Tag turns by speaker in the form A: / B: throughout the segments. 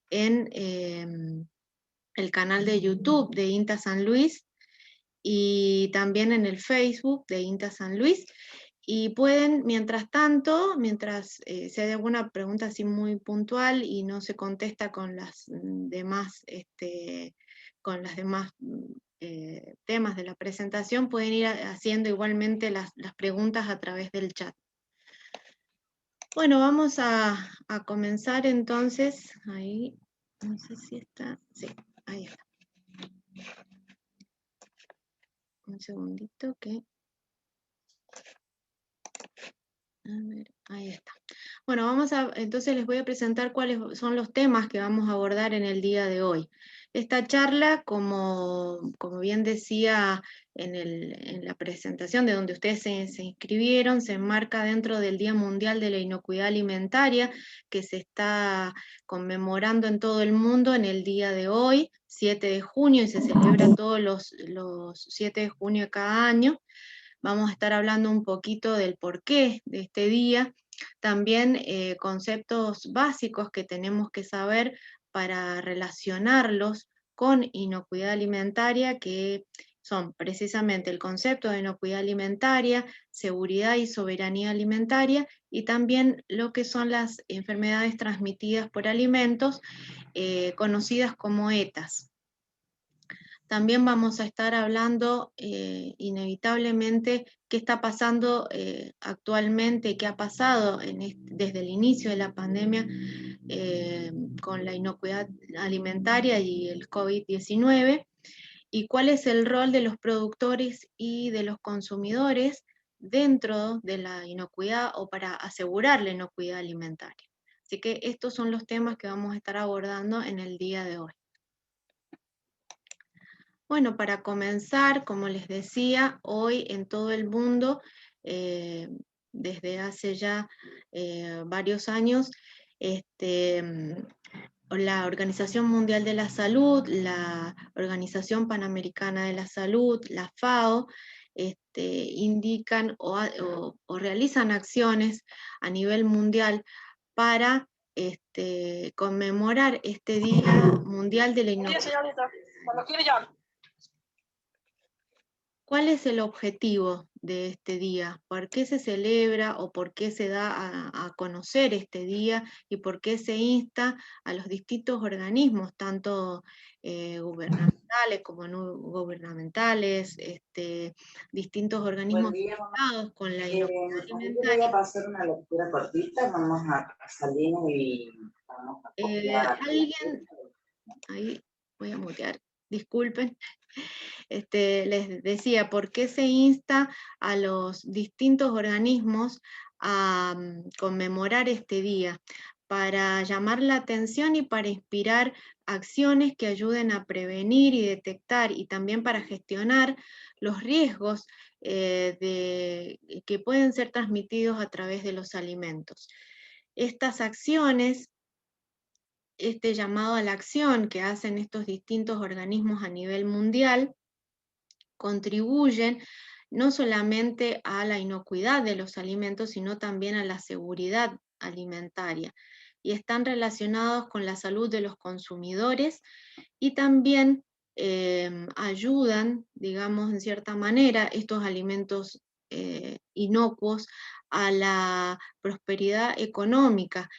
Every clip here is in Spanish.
A: en el canal de YouTube de INTA San Luis y también en el Facebook de INTA San Luis. Y pueden, mientras tanto, mientras si hay alguna pregunta así muy puntual y no se contesta con las demás, temas de la presentación, pueden ir haciendo igualmente las preguntas a través del chat. Bueno, vamos a comenzar entonces. Ahí, no sé si está, sí, ahí está. Un segundito que... A ver, ahí está. Bueno, entonces les voy a presentar cuáles son los temas que vamos a abordar en el día de hoy. Esta charla, como bien decía en la presentación de donde ustedes se inscribieron, se enmarca dentro del Día Mundial de la Inocuidad Alimentaria, que se está conmemorando en todo el mundo en el día de hoy, 7 de junio, y se celebra todos los 7 de junio de cada año. Vamos a estar hablando un poquito del porqué de este día, también conceptos básicos que tenemos que saber para relacionarlos con inocuidad alimentaria, que son precisamente el concepto de inocuidad alimentaria, seguridad y soberanía alimentaria, y también lo que son las enfermedades transmitidas por alimentos, conocidas como ETAs. También vamos a estar hablando inevitablemente qué está pasando actualmente, qué ha pasado desde el inicio de la pandemia con la inocuidad alimentaria y el COVID-19, y cuál es el rol de los productores y de los consumidores dentro de la inocuidad o para asegurar la inocuidad alimentaria. Así que estos son los temas que vamos a estar abordando en el día de hoy. Bueno, para comenzar, como les decía, hoy en todo el mundo, desde hace ya varios años, la Organización Mundial de la Salud, la Organización Panamericana de la Salud, la FAO, indican o realizan acciones a nivel mundial para conmemorar este Día Mundial de la Inocuidad. ¿Cuál es el objetivo de este día? ¿Por qué se celebra o por qué se da a conocer este día y por qué se insta a los distintos organismos, tanto gubernamentales como no gubernamentales, distintos organismos vinculados con la inocuidad alimentaria?
B: Voy a pasar una lectura cortita, vamos a salir y vamos a copiar.
A: Alguien, ahí voy a mutear, disculpen. Les decía, ¿por qué se insta a los distintos organismos a conmemorar este día? Para llamar la atención y para inspirar acciones que ayuden a prevenir y detectar y también para gestionar los riesgos que pueden ser transmitidos a través de los alimentos. Estas acciones, este llamado a la acción que hacen estos distintos organismos a nivel mundial, contribuyen no solamente a la inocuidad de los alimentos, sino también a la seguridad alimentaria, y están relacionados con la salud de los consumidores y también ayudan, digamos, en cierta manera, estos alimentos inocuos a la prosperidad económica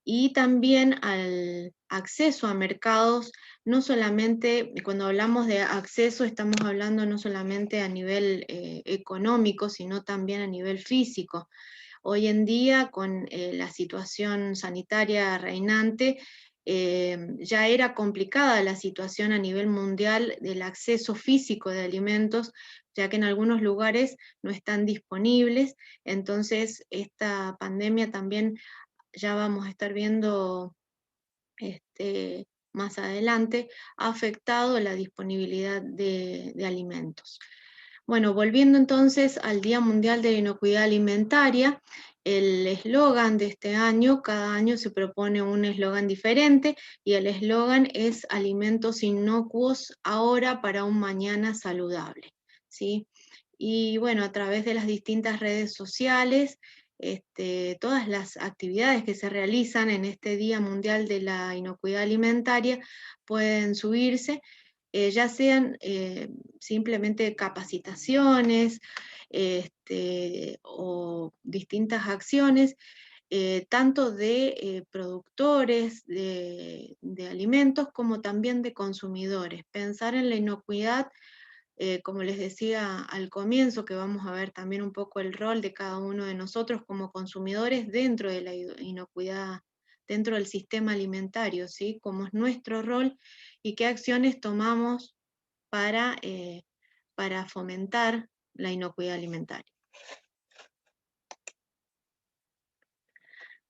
A: y también al acceso a mercados. No solamente, cuando hablamos de acceso, estamos hablando no solamente a nivel económico, sino también a nivel físico. Hoy en día, con la situación sanitaria reinante, ya era complicada la situación a nivel mundial del acceso físico de alimentos, ya que en algunos lugares no están disponibles. Entonces, esta pandemia también, ya vamos a estar viendo más adelante, ha afectado la disponibilidad de alimentos. Bueno, volviendo entonces al Día Mundial de la Inocuidad Alimentaria, el eslogan de este año, cada año se propone un eslogan diferente, y el eslogan es alimentos inocuos ahora para un mañana saludable, ¿sí? Y bueno, a través de las distintas redes sociales, todas las actividades que se realizan en este Día Mundial de la Inocuidad Alimentaria pueden subirse, ya sean simplemente capacitaciones o distintas acciones, tanto de productores de alimentos como también de consumidores. Pensar en la inocuidad, como les decía al comienzo, que vamos a ver también un poco el rol de cada uno de nosotros como consumidores dentro de la inocuidad, dentro del sistema alimentario, ¿sí? Cómo es nuestro rol y qué acciones tomamos para fomentar la inocuidad alimentaria.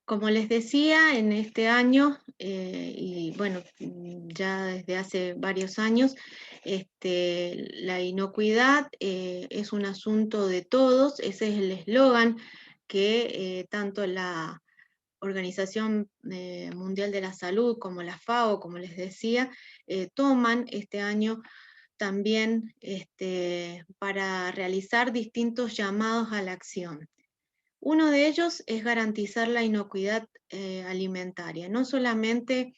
A: Como les decía, en este año, y bueno, ya desde hace varios años, la inocuidad es un asunto de todos, ese es el eslogan que tanto la Organización Mundial de la Salud como la FAO, como les decía, toman este año también para realizar distintos llamados a la acción. Uno de ellos es garantizar la inocuidad alimentaria, no solamente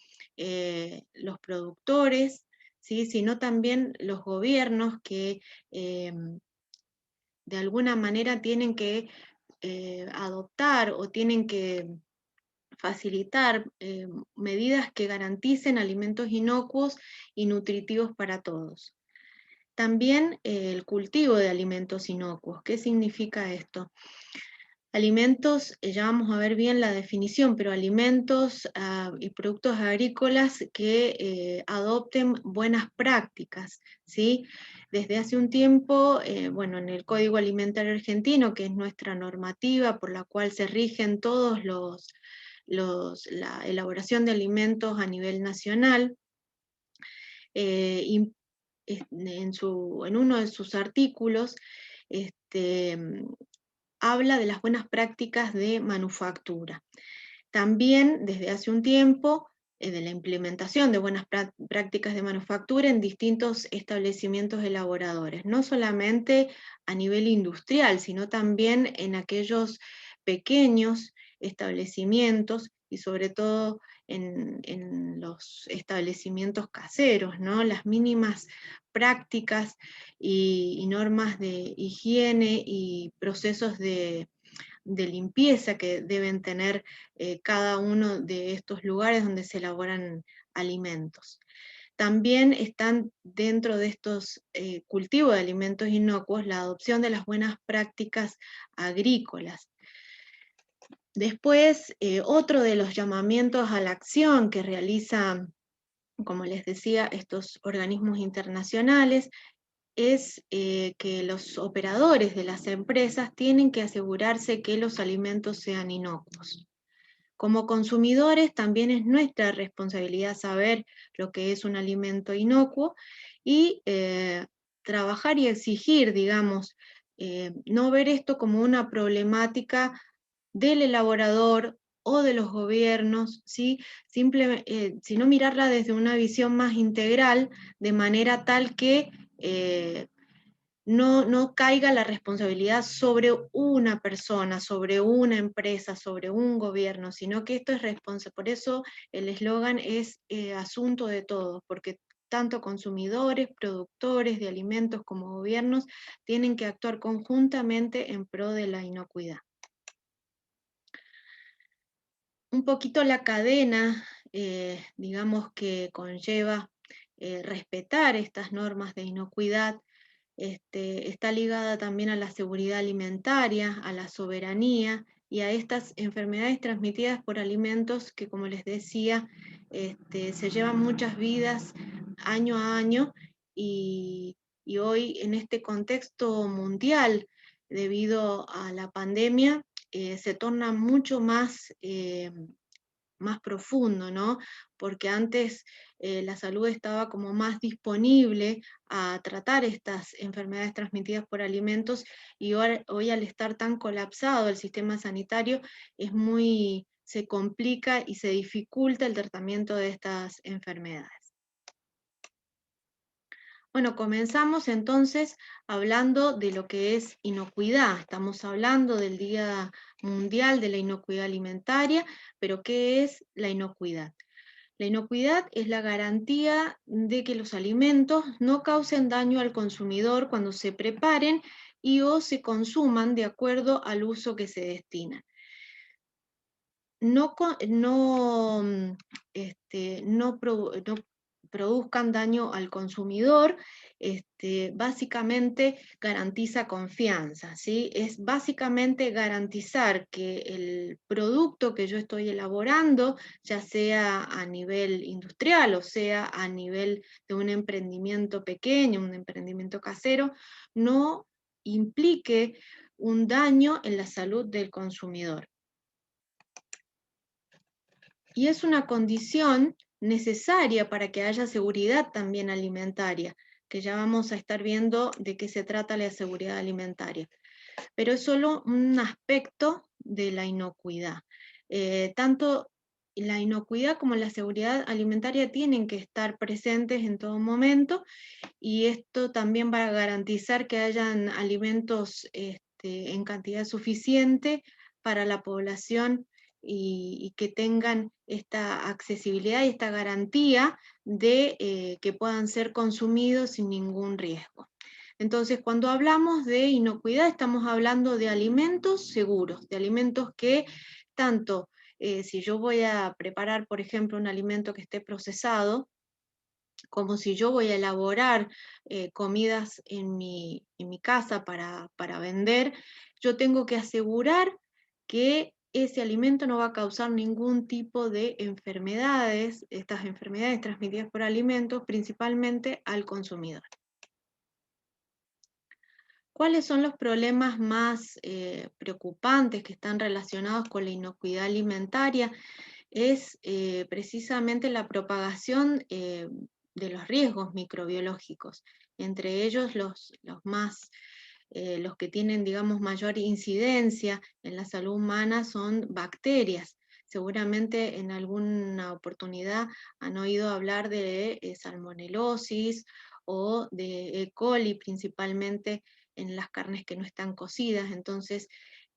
A: los productores, ¿sí? Sino también los gobiernos que de alguna manera tienen que adoptar o tienen que facilitar medidas que garanticen alimentos inocuos y nutritivos para todos. También el cultivo de alimentos inocuos. ¿Qué significa esto? Alimentos, ya vamos a ver bien la definición, pero alimentos y productos agrícolas que adopten buenas prácticas, ¿sí? Desde hace un tiempo, bueno, en el Código Alimentario Argentino, que es nuestra normativa por la cual se rigen todos la elaboración de alimentos a nivel nacional, en uno de sus artículos, habla de las buenas prácticas de manufactura. También desde hace un tiempo de la implementación de buenas prácticas de manufactura en distintos establecimientos elaboradores, no solamente a nivel industrial, sino también en aquellos pequeños establecimientos y sobre todo en los establecimientos caseros, ¿no? Las mínimas prácticas y normas de higiene y procesos de limpieza que deben tener cada uno de estos lugares donde se elaboran alimentos. También están dentro de estos cultivos de alimentos inocuos la adopción de las buenas prácticas agrícolas. Después, otro de los llamamientos a la acción que realizan, como les decía, estos organismos internacionales es que los operadores de las empresas tienen que asegurarse que los alimentos sean inocuos. Como consumidores también es nuestra responsabilidad saber lo que es un alimento inocuo y trabajar y exigir, digamos, no ver esto como una problemática del elaborador o de los gobiernos, ¿sí? Sino mirarla desde una visión más integral, de manera tal que no caiga la responsabilidad sobre una persona, sobre una empresa, sobre un gobierno, sino que esto es responsabilidad. Por eso el eslogan es asunto de todos, porque tanto consumidores, productores de alimentos como gobiernos tienen que actuar conjuntamente en pro de la inocuidad. Un poquito la cadena, digamos, que conlleva respetar estas normas de inocuidad, está ligada también a la seguridad alimentaria, a la soberanía y a estas enfermedades transmitidas por alimentos que, como les decía, se llevan muchas vidas año a año y hoy en este contexto mundial, debido a la pandemia, se torna mucho más profundo, ¿no? Porque antes la salud estaba como más disponible a tratar estas enfermedades transmitidas por alimentos y hoy al estar tan colapsado el sistema sanitario se complica y se dificulta el tratamiento de estas enfermedades. Bueno, comenzamos entonces hablando de lo que es inocuidad. Estamos hablando del Día Mundial de la Inocuidad Alimentaria, pero ¿qué es la inocuidad? La inocuidad es la garantía de que los alimentos no causen daño al consumidor cuando se preparen y o se consuman de acuerdo al uso que se destina. No, no, no produzcan daño al consumidor, básicamente garantiza confianza, ¿sí? Es básicamente garantizar que el producto que yo estoy elaborando, ya sea a nivel industrial o sea a nivel de un emprendimiento pequeño, un emprendimiento casero, no implique un daño en la salud del consumidor. Y es una condición necesaria para que haya seguridad también alimentaria, que ya vamos a estar viendo de qué se trata la seguridad alimentaria. Pero es solo un aspecto de la inocuidad. Tanto la inocuidad como la seguridad alimentaria tienen que estar presentes en todo momento, y esto también va a garantizar que hayan alimentos en cantidad suficiente para la población y que tengan esta accesibilidad y esta garantía de que puedan ser consumidos sin ningún riesgo. Entonces, cuando hablamos de inocuidad, estamos hablando de alimentos seguros, de alimentos que tanto si yo voy a preparar, por ejemplo, un alimento que esté procesado, como si yo voy a elaborar comidas en mi casa para vender, yo tengo que asegurar que ese alimento no va a causar ningún tipo de enfermedades, estas enfermedades transmitidas por alimentos, principalmente al consumidor. ¿Cuáles son los problemas más preocupantes que están relacionados con la inocuidad alimentaria? Es precisamente la propagación de los riesgos microbiológicos, entre ellos los que tienen, digamos, mayor incidencia en la salud humana son bacterias. Seguramente en alguna oportunidad han oído hablar de salmonelosis o de E. coli, principalmente en las carnes que no están cocidas. Entonces,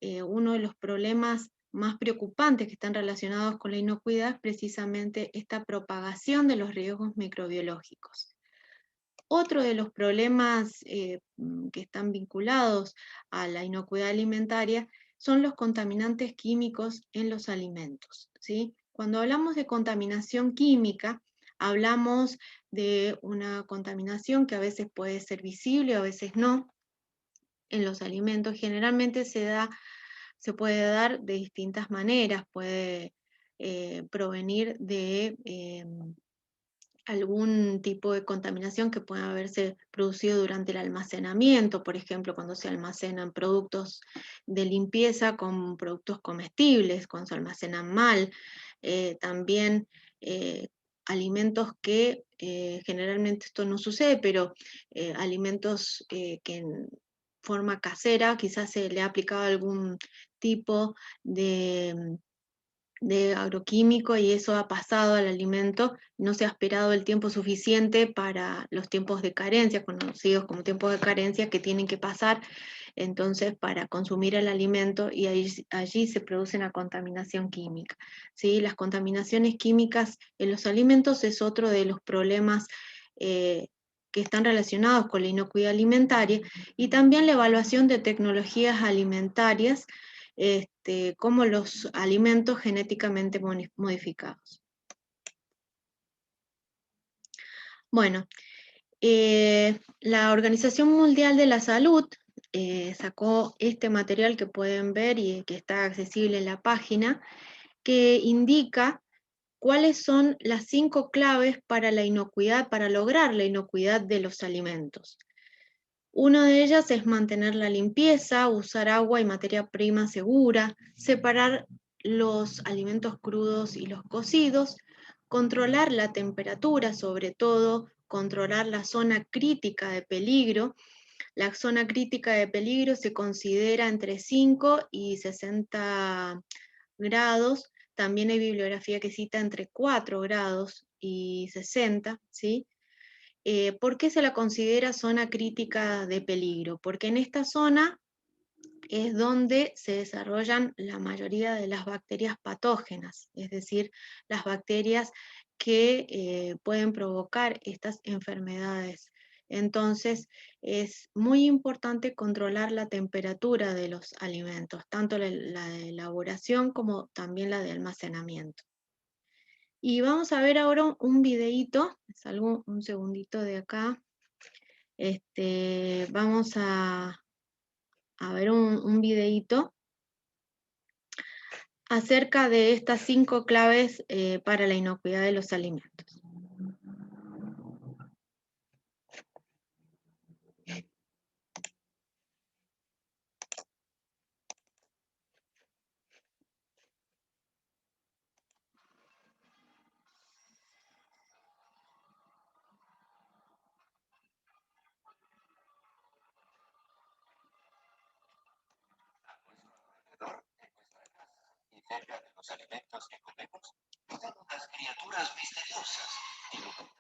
A: uno de los problemas más preocupantes que están relacionados con la inocuidad es precisamente esta propagación de los riesgos microbiológicos. Otro de los problemas que están vinculados a la inocuidad alimentaria son los contaminantes químicos en los alimentos, ¿sí? Cuando hablamos de contaminación química, hablamos de una contaminación que a veces puede ser visible, a veces no, en los alimentos. Generalmente se puede dar de distintas maneras, puede provenir de algún tipo de contaminación que pueda haberse producido durante el almacenamiento, por ejemplo, cuando se almacenan productos de limpieza con productos comestibles, cuando se almacenan mal, también alimentos que generalmente esto no sucede, pero alimentos que en forma casera quizás se le ha aplicado algún tipo de agroquímico y eso ha pasado al alimento, no se ha esperado el tiempo suficiente para los tiempos de carencia, conocidos como tiempos de carencia, que tienen que pasar entonces para consumir el alimento, y allí se produce una contaminación química, ¿sí? Las contaminaciones químicas en los alimentos es otro de los problemas que están relacionados con la inocuidad alimentaria, y también la evaluación de tecnologías alimentarias como los alimentos genéticamente modificados. Bueno, la Organización Mundial de la Salud sacó este material que pueden ver y que está accesible en la página, que indica cuáles son las 5 claves para la inocuidad, para lograr la inocuidad de los alimentos. Una de ellas es mantener la limpieza, usar agua y materia prima segura, separar los alimentos crudos y los cocidos, controlar la temperatura, sobre todo controlar la zona crítica de peligro. La zona crítica de peligro se considera entre 5 y 60 grados. También hay bibliografía que cita entre 4 grados y 60, ¿sí? ¿Por qué se la considera zona crítica de peligro? Porque en esta zona es donde se desarrollan la mayoría de las bacterias patógenas, es decir, las bacterias que pueden provocar estas enfermedades. Entonces, es muy importante controlar la temperatura de los alimentos, tanto la de elaboración como también la de almacenamiento. Y vamos a ver ahora un videíto, salgo un segundito de acá. Vamos a ver un videíto acerca de estas 5 claves para la inocuidad de los alimentos.
C: Y cerca de los alimentos que comemos, viven unas criaturas misteriosas, iluminadas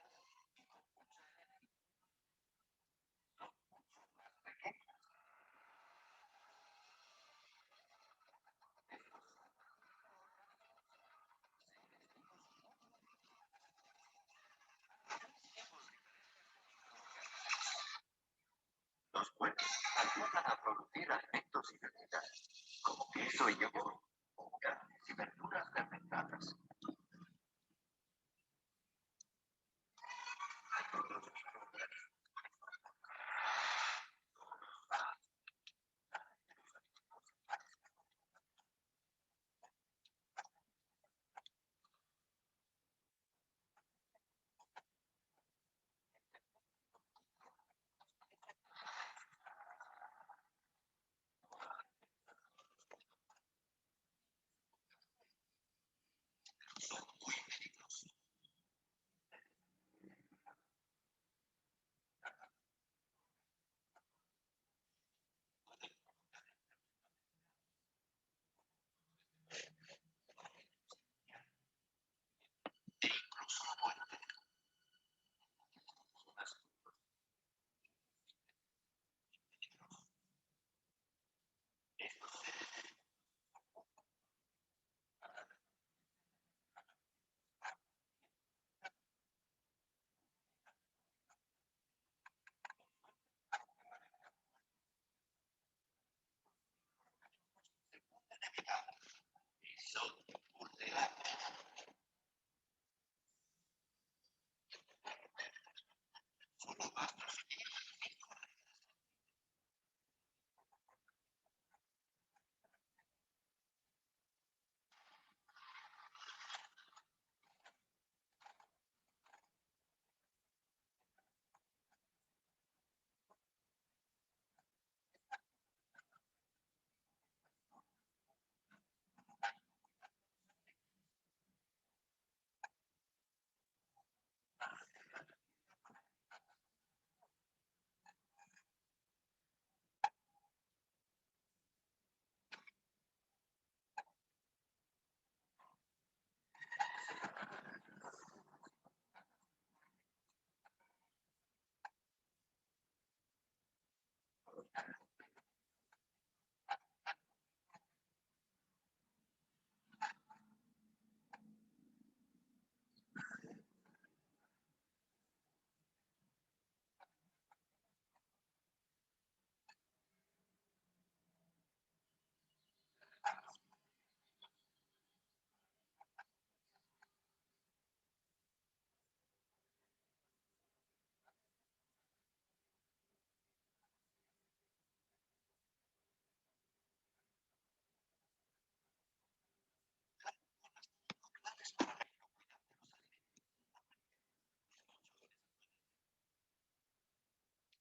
C: los cuales ayudan a producir alimentos y bebidas, como queso y yogur, o carnes y verduras fermentadas.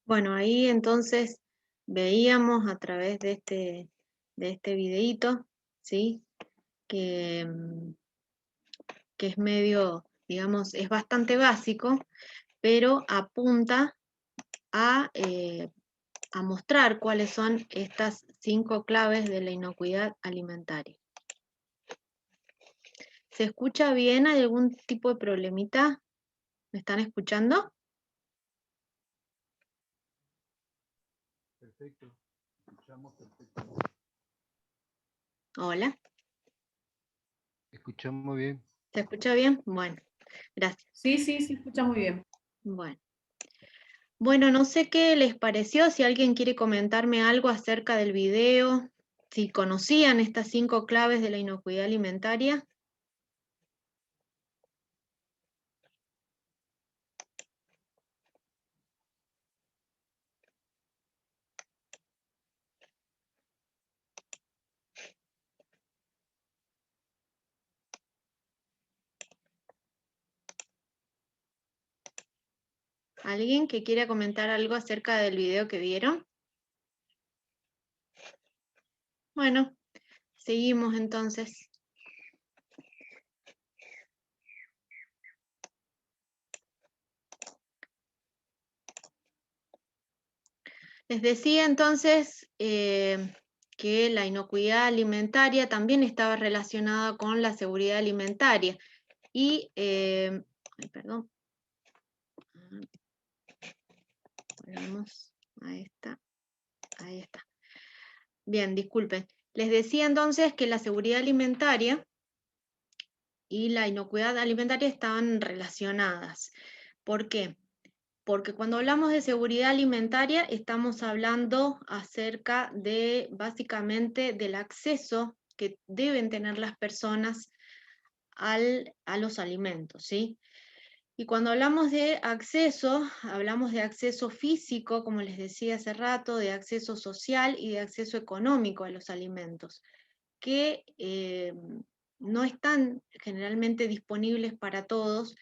A: Bueno, ahí entonces veíamos a través de este videíto, ¿sí? Que, que es medio, digamos, es bastante básico, pero apunta a mostrar cuáles son estas 5 claves de la inocuidad alimentaria. ¿Se escucha bien? ¿Hay algún tipo de problemita? ¿Me están escuchando?
D: perfecto. Escuchamos perfecto.
A: Hola,
D: Escuchamos bien.
A: ¿se escucha bien? Bueno, gracias.
E: Sí, se escucha muy bien.
A: Bueno, no sé qué les pareció, si alguien quiere comentarme algo acerca del video, si conocían estas 5 claves de la inocuidad alimentaria. ¿Alguien que quiera comentar algo acerca del video que vieron? Bueno, seguimos entonces. Les decía entonces que la inocuidad alimentaria también estaba relacionada con la seguridad alimentaria. Y, ay, perdón. Volvemos a esta. Ahí está. Bien, disculpen. Les decía entonces que la seguridad alimentaria y la inocuidad alimentaria estaban relacionadas. ¿Por qué? Porque cuando hablamos de seguridad alimentaria estamos hablando acerca de básicamente del acceso que deben tener las personas a los alimentos, ¿sí? Y cuando hablamos de acceso, hablamos de acceso físico, como les decía hace rato, de acceso social y de acceso económico a los alimentos, que no están generalmente disponibles para todos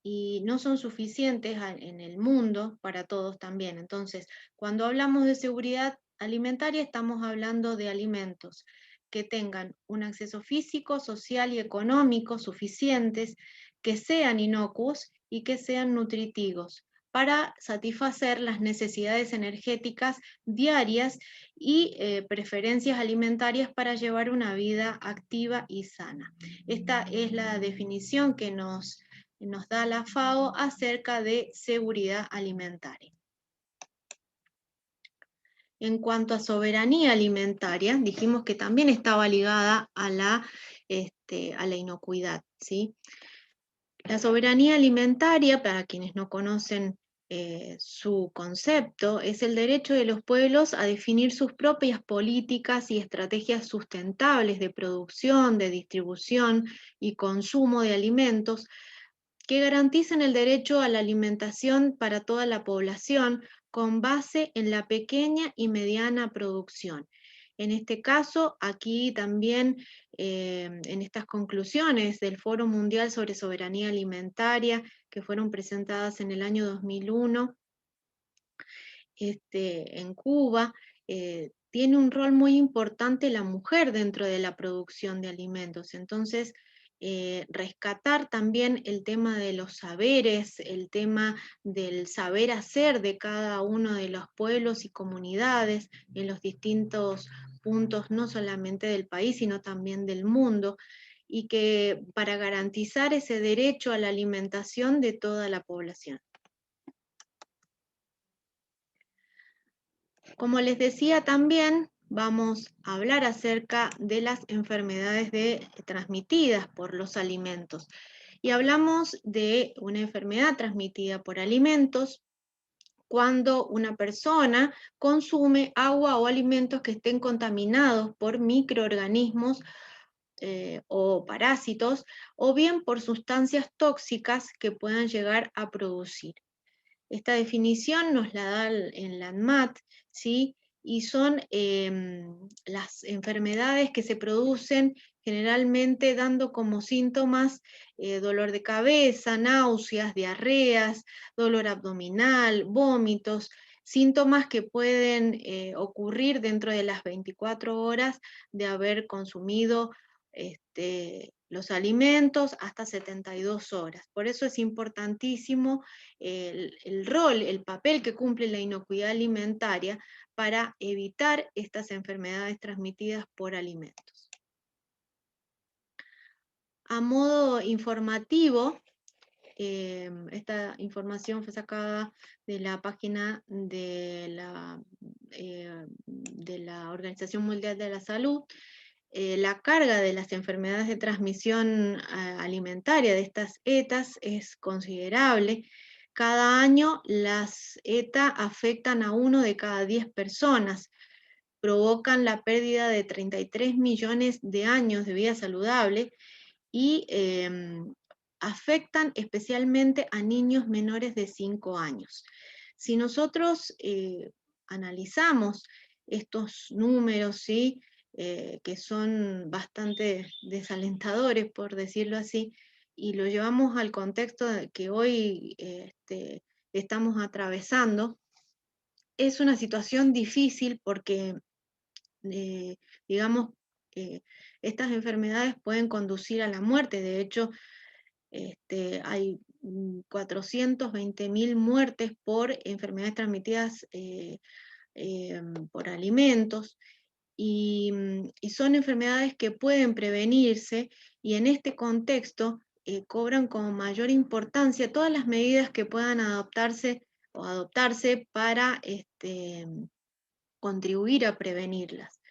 A: y no son suficientes en el mundo para todos también. Entonces, cuando hablamos de seguridad alimentaria, estamos hablando de alimentos que tengan un acceso físico, social y económico suficientes, que sean inocuos y que sean nutritivos para satisfacer las necesidades energéticas diarias y preferencias alimentarias para llevar una vida activa y sana. Esta es la definición que nos da la FAO acerca de seguridad alimentaria. En cuanto a soberanía alimentaria, dijimos que también estaba ligada a la inocuidad, ¿sí? La soberanía alimentaria, para quienes no conocen su concepto, es el derecho de los pueblos a definir sus propias políticas y estrategias sustentables de producción, de distribución y consumo de alimentos que garanticen el derecho a la alimentación para toda la población con base en la pequeña y mediana producción. En este caso, aquí también, en estas conclusiones del Foro Mundial sobre Soberanía Alimentaria, que fueron presentadas en el año 2001 en Cuba, tiene un rol muy importante la mujer dentro de la producción de alimentos. Entonces, rescatar también el tema de los saberes, el tema del saber hacer de cada uno de los pueblos y comunidades en los distintos puntos, no solamente del país, sino también del mundo, y que para garantizar ese derecho a la alimentación de toda la población. Como les decía también, vamos a hablar acerca de las enfermedades transmitidas por los alimentos. Y hablamos de una enfermedad transmitida por alimentos cuando una persona consume agua o alimentos que estén contaminados por microorganismos o parásitos, o bien por sustancias tóxicas que puedan llegar a producir. Esta definición nos la da en la ANMAT, ¿sí? Y son las enfermedades que se producen generalmente dando como síntomas dolor de cabeza, náuseas, diarreas, dolor abdominal, vómitos, síntomas que pueden ocurrir dentro de las 24 horas de haber consumido los alimentos hasta 72 horas. Por eso es importantísimo el rol, el papel que cumple la inocuidad alimentaria para evitar estas enfermedades transmitidas por alimentos. A modo informativo, esta información fue sacada de la página de la de la Organización Mundial de la Salud, la carga de las enfermedades de transmisión alimentaria de estas ETAs es considerable. Cada año las ETA afectan a 1 de cada 10 personas, provocan la pérdida de 33 millones de años de vida saludable y afectan especialmente a niños menores de 5 años. Si nosotros analizamos estos números, ¿sí? Que son bastante desalentadores, por decirlo así, y lo llevamos al contexto que hoy estamos atravesando, es una situación difícil porque, digamos, estas enfermedades pueden conducir a la muerte. De hecho, hay 420.000 muertes por enfermedades transmitidas por alimentos, y son enfermedades que pueden prevenirse, y en este contexto cobran como mayor importancia todas las medidas que puedan adoptarse para contribuir a prevenirlas,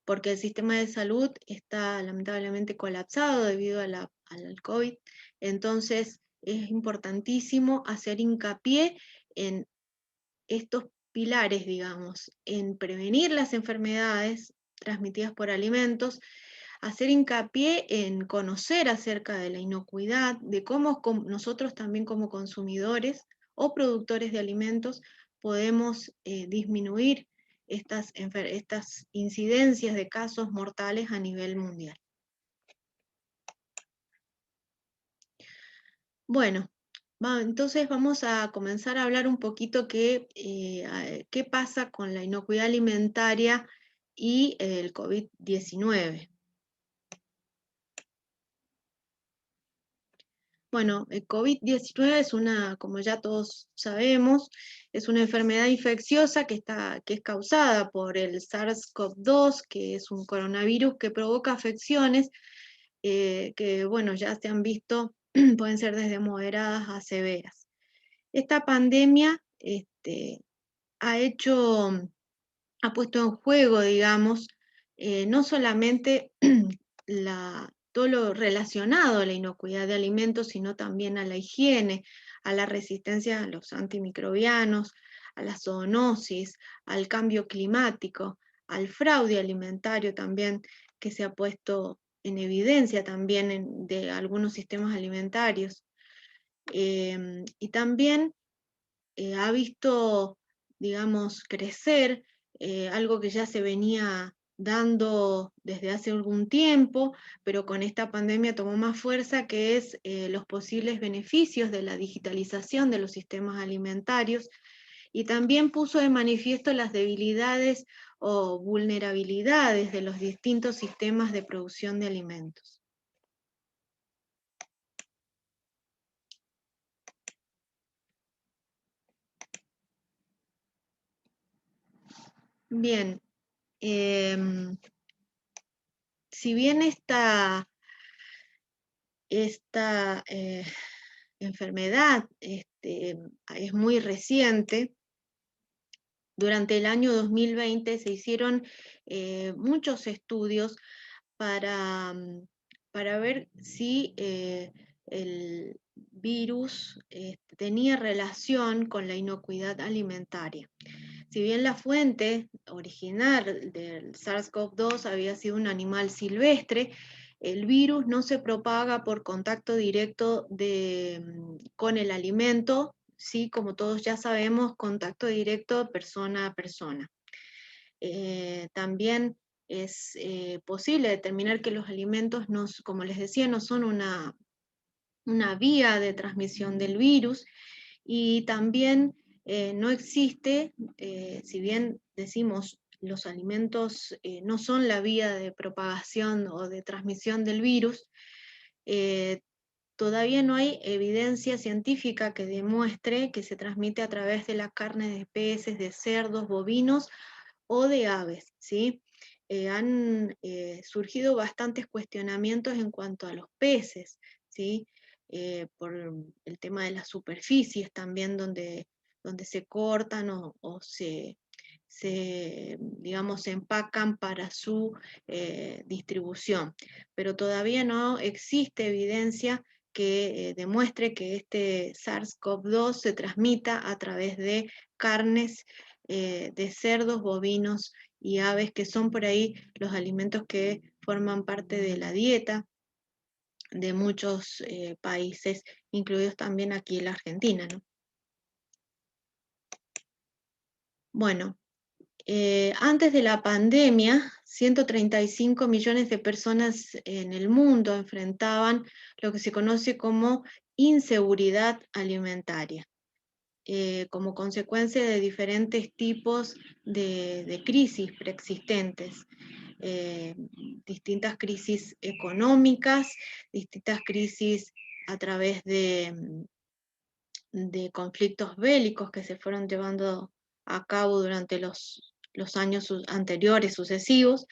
A: porque el sistema de salud está lamentablemente colapsado debido al COVID. Entonces es importantísimo hacer hincapié en estos pilares, digamos, en prevenir las enfermedades transmitidas por alimentos, hacer hincapié en conocer acerca de la inocuidad, de cómo nosotros también como consumidores o productores de alimentos podemos disminuir estas incidencias de casos mortales a nivel mundial. Bueno, entonces vamos a comenzar a hablar un poquito qué pasa con la inocuidad alimentaria y el COVID-19. Bueno, el COVID-19 es como ya todos sabemos, es una enfermedad infecciosa que es causada por el SARS-CoV-2, que es un coronavirus que provoca afecciones que, bueno, ya se han visto, pueden ser desde moderadas a severas. Esta pandemia ha puesto en juego, digamos, no solamente todo lo relacionado a la inocuidad de alimentos, sino también a la higiene, a la resistencia a los antimicrobianos, a la zoonosis, al cambio climático, al fraude alimentario también, que se ha puesto en evidencia también de algunos sistemas alimentarios. Y también ha visto, digamos, crecer algo que ya se venía dando desde hace algún tiempo, pero con esta pandemia tomó más fuerza, que es los posibles beneficios de la digitalización de los sistemas alimentarios, y también puso de manifiesto las debilidades o vulnerabilidades de los distintos sistemas de producción de alimentos. Bien, si bien esta enfermedad es muy reciente, durante el año 2020 se hicieron muchos estudios para ver si el virus tenía relación con la inocuidad alimentaria. Si bien la fuente original del SARS-CoV-2 había sido un animal silvestre, el virus no se propaga por contacto directo con el alimento, sí, como todos ya sabemos, contacto directo persona a persona. También es posible determinar que los alimentos, como les decía, no son una vía de transmisión del virus, y también no existe, si bien decimos los alimentos no son la vía de propagación o de transmisión del virus, todavía no hay evidencia científica que demuestre que se transmite a través de la carne de peces, de cerdos, bovinos o de aves, ¿sí? Han surgido bastantes cuestionamientos en cuanto a los peces, ¿sí? Por el tema de las superficies también donde se cortan o se digamos, se empacan para su distribución. Pero todavía no existe evidencia que demuestre que este SARS-CoV-2 se transmita a través de carnes de cerdos, bovinos y aves, que son por ahí los alimentos que forman parte de la dieta de muchos países, incluidos también aquí en la Argentina, ¿no? Bueno, antes de la pandemia, 135 millones de personas en el mundo enfrentaban lo que se conoce como inseguridad alimentaria, como consecuencia de diferentes tipos de crisis preexistentes. Distintas crisis económicas, distintas crisis a través de conflictos bélicos que se fueron llevando a cabo durante los años anteriores, sucesivos,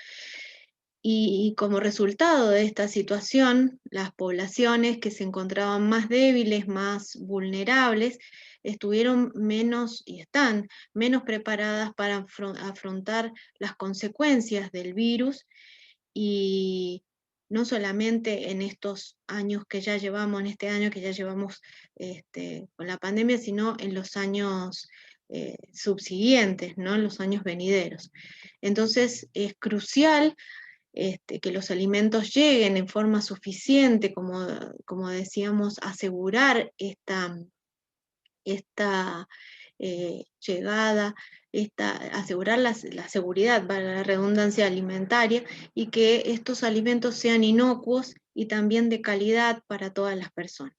A: y como resultado de esta situación, las poblaciones que se encontraban más débiles, más vulnerables, estuvieron menos y están menos preparadas para afrontar las consecuencias del virus, y no solamente en estos años que ya llevamos, en este año que ya llevamos con la pandemia, sino en los años subsiguientes, ¿no? En los años venideros. Entonces es crucial que los alimentos lleguen en forma suficiente, como decíamos, asegurar esta llegada, asegurar la seguridad, para la redundancia alimentaria, y que estos alimentos sean inocuos y también de calidad para todas las personas.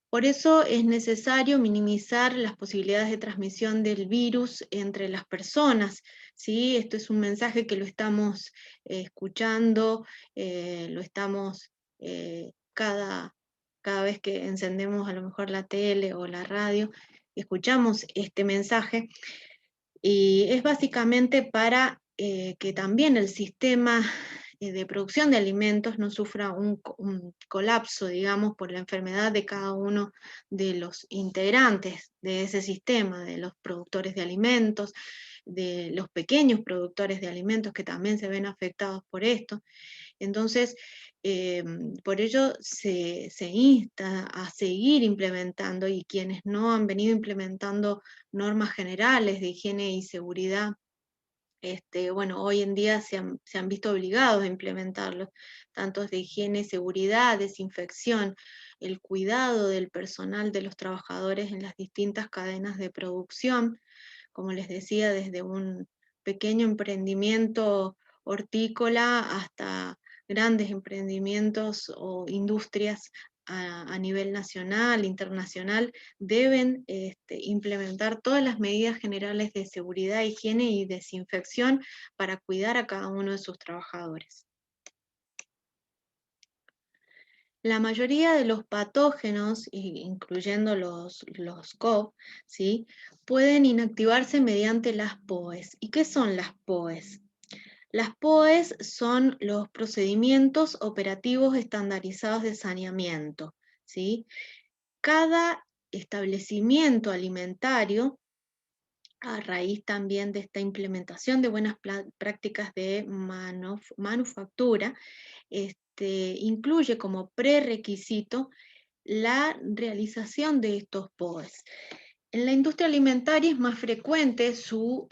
A: Por eso es necesario minimizar las posibilidades de transmisión del virus entre las personas, ¿sí? Esto es un mensaje que lo estamos escuchando, lo estamos cada vez que encendemos a lo mejor la tele o la radio, escuchamos este mensaje, y es básicamente para que también el sistema de producción de alimentos no sufra un colapso, digamos, por la enfermedad de cada uno de los integrantes de ese sistema, de los productores de alimentos, de los pequeños productores de alimentos que también se ven afectados por esto. Entonces, por ello se insta a seguir implementando, y quienes no han venido implementando normas generales de higiene y seguridad, bueno, hoy en día se han visto obligados a implementarlos, tanto de higiene, seguridad, desinfección, el cuidado del personal, de los trabajadores en las distintas cadenas de producción, como les decía, desde un pequeño emprendimiento hortícola hasta grandes emprendimientos o industrias a nivel nacional, internacional, deben implementar todas las medidas generales de seguridad, higiene y desinfección para cuidar a cada uno de sus trabajadores. La mayoría de los patógenos, incluyendo los CoV, ¿sí?, pueden inactivarse mediante las POEs. ¿Y qué son las POEs? Las POEs son los procedimientos operativos estandarizados de saneamiento, ¿sí? Cada establecimiento alimentario, a raíz también de esta implementación de buenas prácticas de manufactura, incluye como prerequisito la realización de estos POEs. En la industria alimentaria es más frecuente su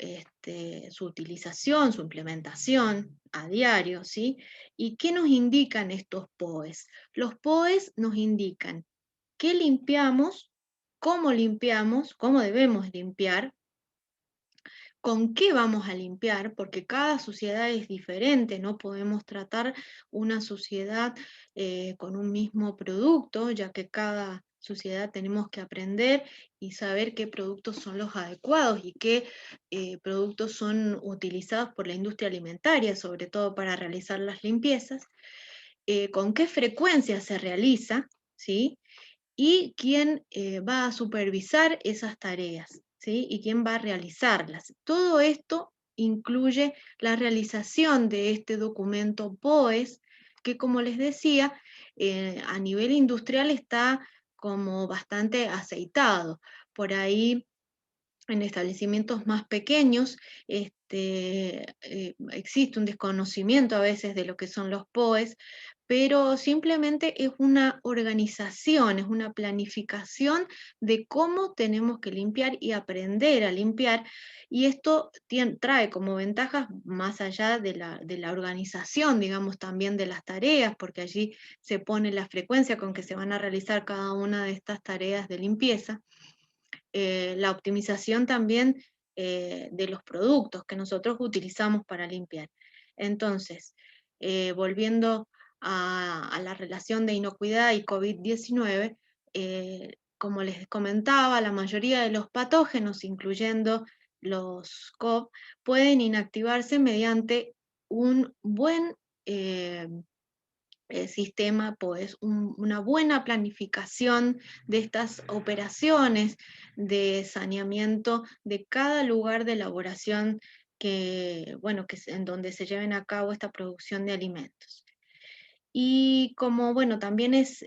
A: utilización, su implementación a diario, ¿sí? ¿Y qué nos indican estos POEs? Los POEs nos indican qué limpiamos, cómo debemos limpiar, con qué vamos a limpiar, porque cada sociedad es diferente, no podemos tratar una sociedad con un mismo producto, ya que cada sociedad tenemos que aprender y saber qué productos son los adecuados y qué productos son utilizados por la industria alimentaria, sobre todo para realizar las limpiezas, con qué frecuencia se realiza, ¿sí? Y quién va a supervisar esas tareas, ¿sí? Y quién va a realizarlas. Todo esto incluye la realización de este documento POEs, que, como les decía, a nivel industrial está como bastante aceitado. Por ahí, en establecimientos más pequeños, existe un desconocimiento a veces de lo que son los POEs, pero simplemente es una organización, es una planificación de cómo tenemos que limpiar y aprender a limpiar, y esto trae como ventajas más allá de la organización, digamos, también de las tareas, porque allí se pone la frecuencia con que se van a realizar cada una de estas tareas de limpieza. La optimización también de los productos que nosotros utilizamos para limpiar. Entonces, volviendo a la relación de inocuidad y COVID-19, como les comentaba, la mayoría de los patógenos, incluyendo los COV, pueden inactivarse mediante un buen sistema, pues una buena planificación de estas operaciones de saneamiento de cada lugar de elaboración que, bueno, en donde se lleven a cabo esta producción de alimentos. Y como, bueno, también es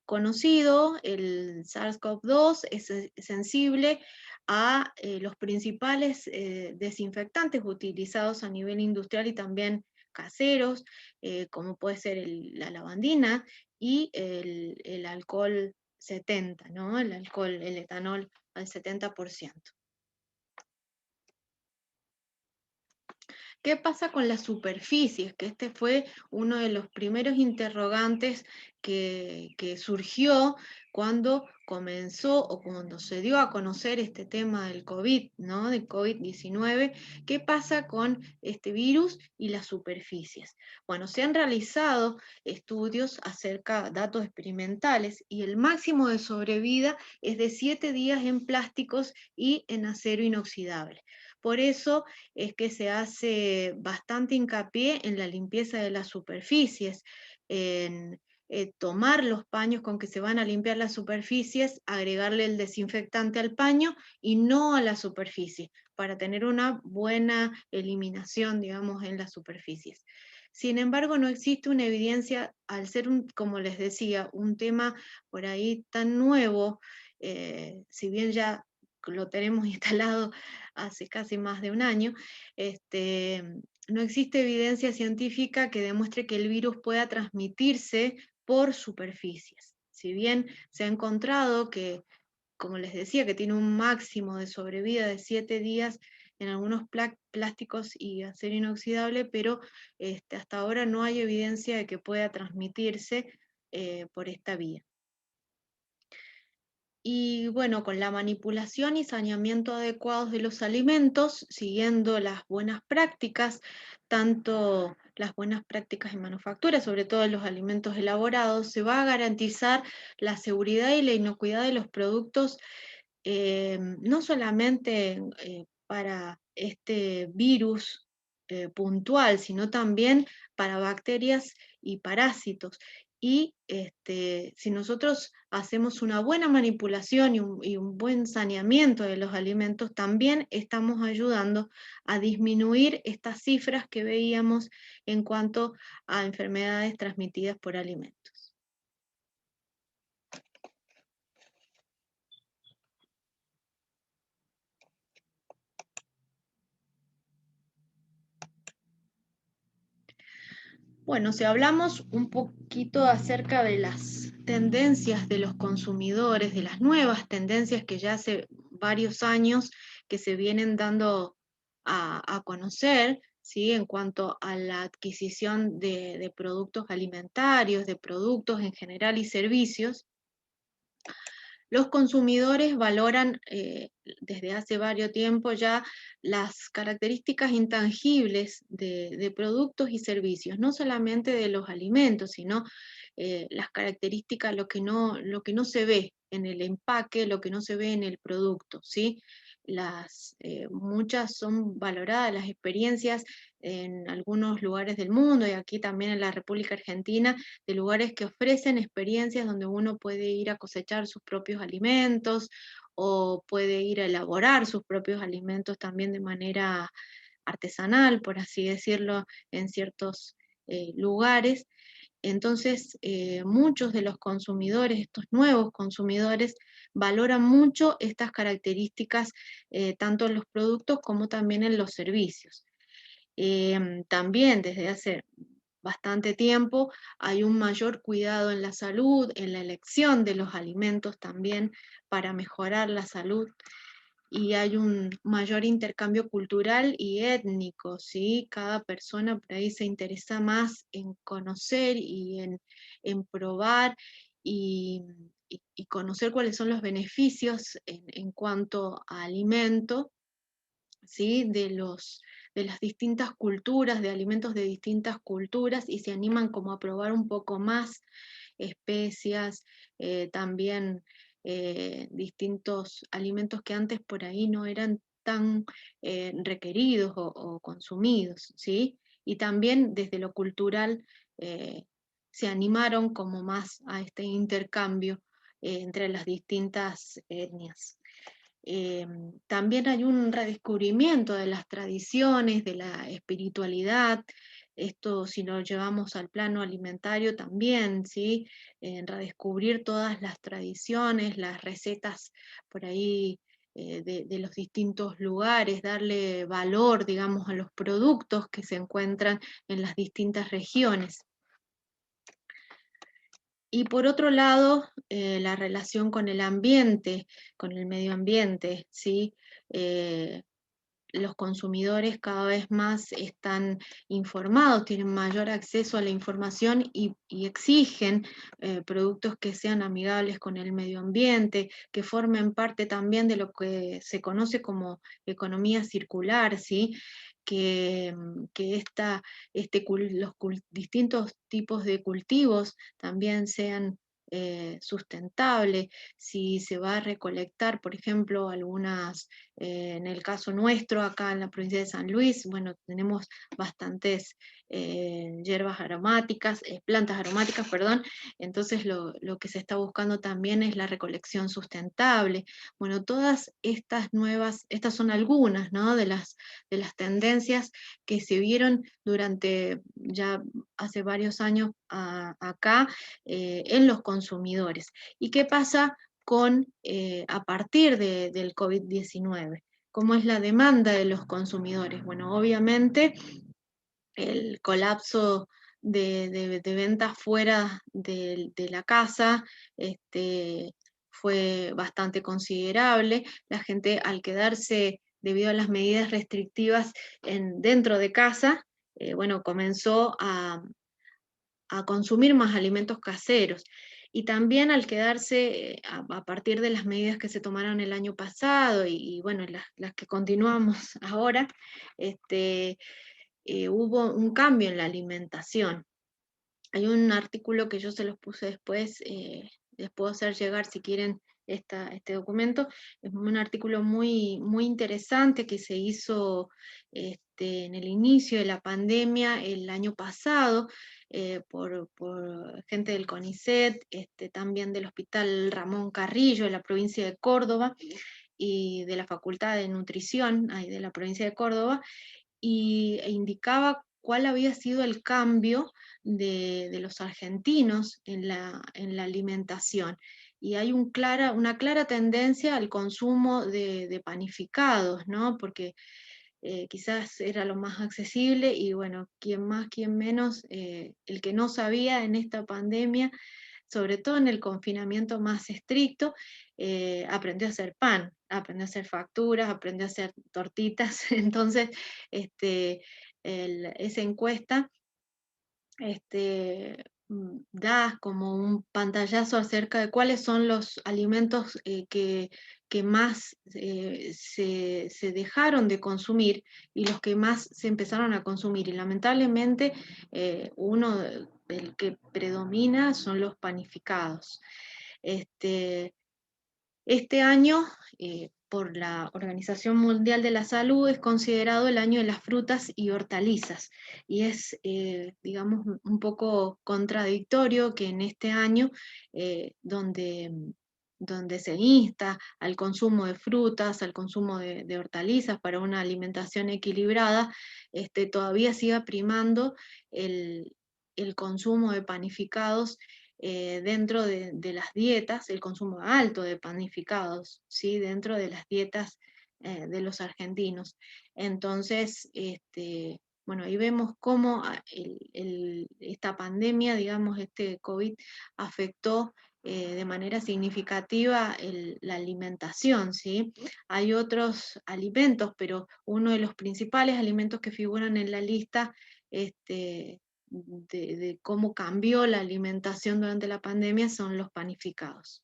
A: conocido, el SARS-CoV-2 es sensible a los principales desinfectantes utilizados a nivel industrial y también caseros, como puede ser la lavandina y el alcohol 70, ¿no? El etanol al 70%. ¿Qué pasa con las superficies? Que este fue uno de los primeros interrogantes que surgió cuando comenzó o cuando se dio a conocer este tema del COVID, ¿no? Del COVID-19. ¿Qué pasa con este virus y las superficies? Bueno, se han realizado estudios acerca, datos experimentales, y el máximo de sobrevida es de 7 días en plásticos y en acero inoxidable. Por eso es que se hace bastante hincapié en la limpieza de las superficies, en tomar los paños con que se van a limpiar las superficies, agregarle el desinfectante al paño y no a la superficie, para tener una buena eliminación, digamos, en las superficies. Sin embargo, no existe una evidencia, al ser, como les decía, un tema por ahí tan nuevo, si bien ya lo tenemos instalado hace casi más de un año, no existe evidencia científica que demuestre que el virus pueda transmitirse por superficies. Si bien se ha encontrado que, como les decía, que tiene un máximo de sobrevida de 7 días en algunos plásticos y acero inoxidable, pero hasta ahora no hay evidencia de que pueda transmitirse por esta vía. Y bueno, con la manipulación y saneamiento adecuados de los alimentos, siguiendo las buenas prácticas, tanto las buenas prácticas en manufactura, sobre todo en los alimentos elaborados, se va a garantizar la seguridad y la inocuidad de los productos, no solamente para este virus puntual, sino también para bacterias y parásitos. Y si nosotros hacemos una buena manipulación y un buen saneamiento de los alimentos, también estamos ayudando a disminuir estas cifras que veíamos en cuanto a enfermedades transmitidas por alimentos. Bueno, si hablamos un poquito acerca de las tendencias de los consumidores, de las nuevas tendencias que ya hace varios años que se vienen dando a conocer, ¿sí? En cuanto a la adquisición de productos alimentarios, de productos en general y servicios, los consumidores valoran desde hace varios tiempo ya las características intangibles de productos y servicios, no solamente de los alimentos, sino las características, lo que no se ve en el empaque, lo que no se ve en el producto, ¿sí? Muchas son valoradas las experiencias en algunos lugares del mundo y aquí también en la República Argentina, de lugares que ofrecen experiencias donde uno puede ir a cosechar sus propios alimentos o puede ir a elaborar sus propios alimentos también de manera artesanal, por así decirlo, en ciertos lugares. Entonces, muchos de los consumidores, estos nuevos consumidores, valoran mucho estas características, tanto en los productos como también en los servicios. También desde hace bastante tiempo hay un mayor cuidado en la salud, en la elección de los alimentos también para mejorar la salud, y hay un mayor intercambio cultural y étnico, ¿sí? Cada persona por ahí se interesa más en conocer y en probar y, y conocer cuáles son los beneficios en cuanto a alimento, ¿sí? De las distintas culturas, de alimentos de distintas culturas, y se animan como a probar un poco más especias, también distintos alimentos que antes por ahí no eran tan requeridos o consumidos, ¿sí? Y también desde lo cultural eh, se animaron como más a este intercambio entre las distintas etnias. También hay un redescubrimiento de las tradiciones, de la espiritualidad. Esto, si lo llevamos al plano alimentario también, ¿sí? Redescubrir todas las tradiciones, las recetas por ahí de los distintos lugares, darle valor, digamos, a los productos que se encuentran en las distintas regiones. Y por otro lado, la relación con el ambiente, con el medio ambiente, ¿sí? Eh, los consumidores cada vez más están informados, tienen mayor acceso a la información y exigen productos que sean amigables con el medio ambiente, que formen parte también de lo que se conoce como economía circular, ¿sí? Que distintos tipos de cultivos también sean sustentables. Si se va a recolectar, por ejemplo, algunas, en el caso nuestro, acá en la provincia de San Luis, bueno, tenemos bastantes hierbas aromáticas, plantas aromáticas, perdón, entonces lo que se está buscando también es la recolección sustentable. Bueno, todas estas nuevas, estas son algunas, ¿no? de las tendencias que se vieron durante ya hace varios años acá en los consumidores. ¿Y qué pasa a partir del COVID-19? ¿Cómo es la demanda de los consumidores? Bueno, obviamente el colapso de ventas fuera de la casa fue bastante considerable. La gente, al quedarse debido a las medidas restrictivas dentro de casa, bueno, comenzó a consumir más alimentos caseros. Y también al quedarse, a partir de las medidas que se tomaron el año pasado y bueno, las que continuamos ahora, hubo un cambio en la alimentación. Hay un artículo que yo se los puse después, les puedo hacer llegar si quieren este documento. Es un artículo muy, muy interesante que se hizo en el inicio de la pandemia el año pasado por gente del CONICET, también del Hospital Ramón Carrillo de la provincia de Córdoba y de la Facultad de Nutrición ahí de la provincia de Córdoba, e indicaba cuál había sido el cambio de los argentinos en la alimentación. Y hay una clara tendencia al consumo de panificados, ¿no? Porque quizás era lo más accesible y bueno, quién más, quién menos, el que no sabía en esta pandemia, sobre todo en el confinamiento más estricto, aprendió a hacer pan, aprendió a hacer facturas, aprendió a hacer tortitas. Entonces, esa encuesta da como un pantallazo acerca de cuáles son los alimentos que más se dejaron de consumir y los que más se empezaron a consumir. Y lamentablemente uno del que predomina son los panificados. Este año, por la Organización Mundial de la Salud, es considerado el año de las frutas y hortalizas. Y es, digamos, un poco contradictorio que en este año, donde se insta al consumo de frutas, al consumo de hortalizas para una alimentación equilibrada, todavía siga primando el consumo de panificados dentro de las dietas, el consumo alto de panificados, ¿sí? Dentro de las dietas de los argentinos. Entonces, bueno, ahí vemos cómo esta pandemia, digamos, este COVID, afectó de manera significativa la alimentación, ¿sí? Hay otros alimentos, pero uno de los principales alimentos que figuran en la lista de cómo cambió la alimentación durante la pandemia son los panificados.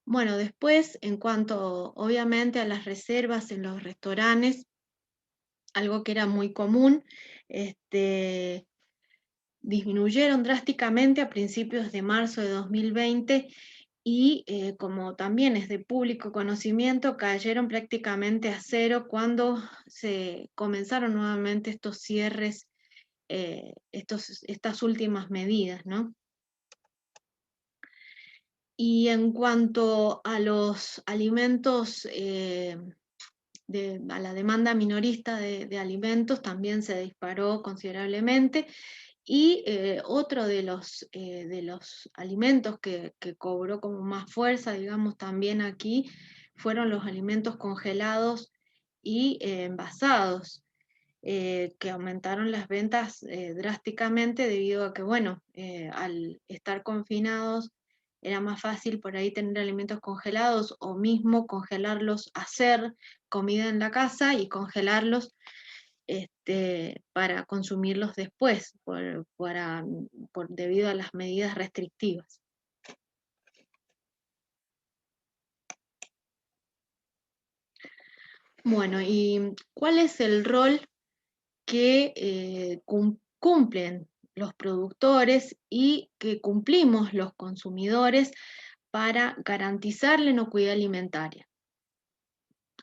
A: Bueno, después, en cuanto obviamente a las reservas en los restaurantes, algo que era muy común, disminuyeron drásticamente a principios de marzo de 2020 y como también es de público conocimiento, cayeron prácticamente a cero cuando se comenzaron nuevamente estos cierres, estas últimas medidas, ¿no? Y en cuanto a los alimentos, a la demanda minorista de alimentos también se disparó considerablemente. Y otro de los alimentos que cobró como más fuerza, digamos, también aquí, fueron los alimentos congelados y envasados, que aumentaron las ventas drásticamente debido a que, bueno, al estar confinados, era más fácil por ahí tener alimentos congelados o mismo congelarlos, hacer comida en la casa y congelarlos para consumirlos después, debido a las medidas restrictivas. Bueno, ¿y cuál es el rol que cumplen los productores y que cumplimos los consumidores para garantizar la inocuidad alimentaria?